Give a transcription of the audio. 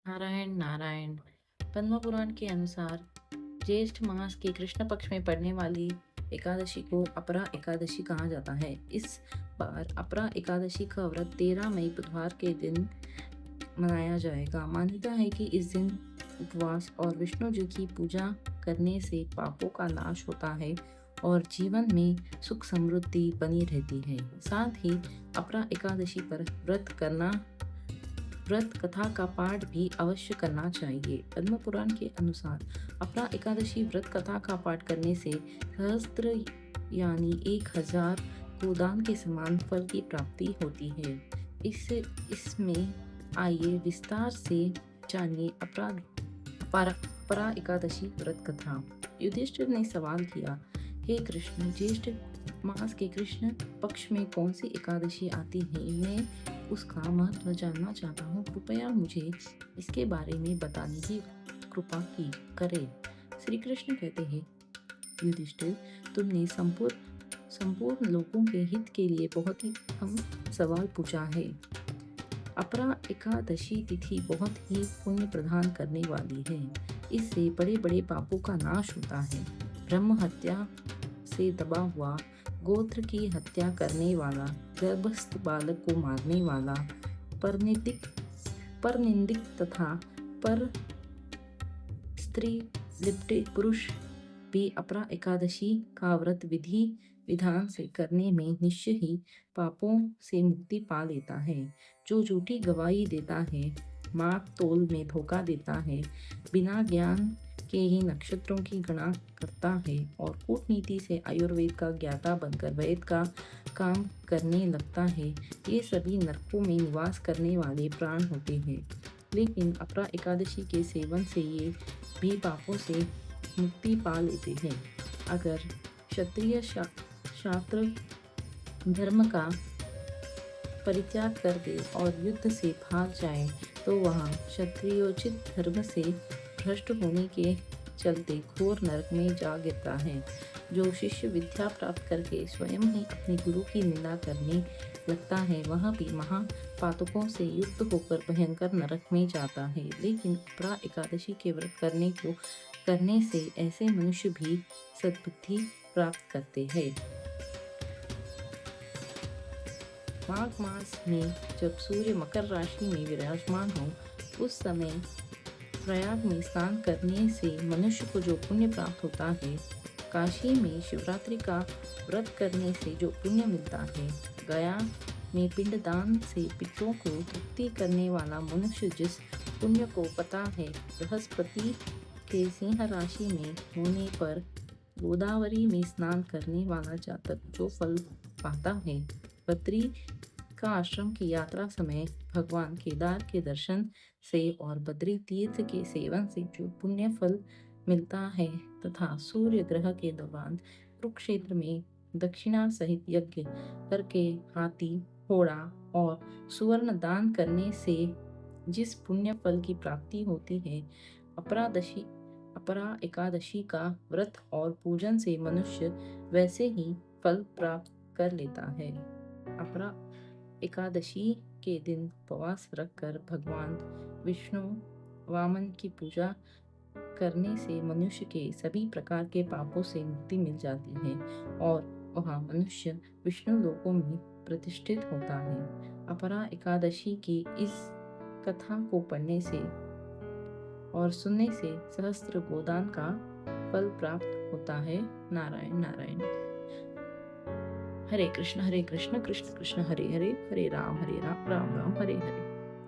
नारायण नारायण। पद्म पुराण के अनुसार ज्येष्ठ मास के कृष्ण पक्ष में पड़ने वाली एकादशी को अपरा एकादशी कहा जाता है। इस बार अपरा एकादशी का व्रत 13 मई बुधवार के दिन मनाया जाएगा। मान्यता है कि इस दिन उपवास और विष्णु जी की पूजा करने से पापों का नाश होता है और जीवन में सुख समृद्धि बनी रहती है। साथ ही अपरा एकादशी पर व्रत कथा का पाठ भी अवश्य करना चाहिए। पद्म पुराण के अनुसार अपरा एकादशी व्रत कथा का पाठ करने से सहस्त्र यानी 1000 गोदान के समान फल की प्राप्ति होती है। इसमें आइए विस्तार से जानिए अपरा एकादशी व्रत कथा। युधिष्ठिर ने सवाल किया, हे कृष्ण, ज्येष्ठ मास के कृष्ण पक्ष में कौन सी एकादशी आती है? मैं उसका महत्व जानना चाहता हूँ। कृपया मुझे इसके बारे में बताने की कृपा की करे। श्री कृष्ण कहते हैं, युधिष्ठिर, तुमने संपूर्ण लोगों के हित के लिए बहुत ही अहम सवाल पूछा है। अपरा एकादशी तिथि बहुत ही पुण्य प्रदान करने वाली है। इससे बड़े बड़े पापों का नाश होता है। ब्रह्म हत्या से दबा हुआ, गोत्र की हत्या करने वाला, गर्भस्थ बालक को मारने वाला, परनिंदिक तथा पर स्त्री लिप्टे पुरुष भी अपरा एकादशी का व्रत विधि विधान से करने में निश्चय ही पापों से मुक्ति पा लेता है। जो झूठी गवाही देता है, माप तोल में धोखा देता है, बिना ज्ञान के ही नक्षत्रों की गणना करता है और कूटनीति से आयुर्वेद का ज्ञाता बनकर वैद का काम करने लगता है, ये सभी नरकों में निवास करने वाले प्राण होते हैं। लेकिन अपरा एकादशी के सेवन से ये भी पापों से मुक्ति पा लेते हैं। अगर क्षत्रिय शास्त्र धर्म का परित्याग कर दे और युद्ध से भाग जाए तो वह क्षत्रियोचित धर्म से भ्रष्ट होने के चलते घोर नरक में जा गिरता है। जो शिष्य विद्या प्राप्त करके स्वयं ही अपने गुरु की निंदा करने लगता है, वह भी महापातकों से युक्त होकर भयंकर नरक में जाता है। लेकिन अपरा एकादशी के व्रत करने से ऐसे मनुष्य भी सद्बुद्धि प्राप्त करते हैं। माघ मास में जब सूर्य मकर राशि में विराजमान हो, उस समय प्रयाग में स्नान करने से मनुष्य को जो पुण्य प्राप्त होता है, काशी में शिवरात्रि का व्रत करने से जो पुण्य मिलता है, गया में पिंडदान से पितरों को तृप्ति करने वाला मनुष्य जिस पुण्य को पता है, बृहस्पति के सिंह राशि में होने पर गोदावरी में स्नान करने वाला जातक जो फल पाता है, बद्री का आश्रम की यात्रा समय भगवान केदार के दर्शन से और बद्री तीर्थ के सेवन से जो पुण्य फल मिलता है, तथा सूर्य ग्रह के दौरान कुरुक्षेत्र में दक्षिणा सहित यज्ञ करके हाथी, घोड़ा और सुवर्ण दान करने से जिस पुण्य फल की प्राप्ति होती है, अपरा एकादशी का व्रत और पूजन से मनुष्य वैसे ही फल प्राप्त कर लेता है। अपरा एकादशी के दिन उपवास रखकर भगवान विष्णु वामन की पूजा करने से मनुष्य के सभी प्रकार के पापों से मुक्ति मिल जाती है और वह मनुष्य विष्णु लोकों में प्रतिष्ठित होता है। अपरा एकादशी की इस कथा को पढ़ने से और सुनने से सहस्त्र गोदान का फल प्राप्त होता है। नारायण नारायण। हरे कृष्ण कृष्ण कृष्ण हरे हरे, हरे राम राम राम हरे हरे।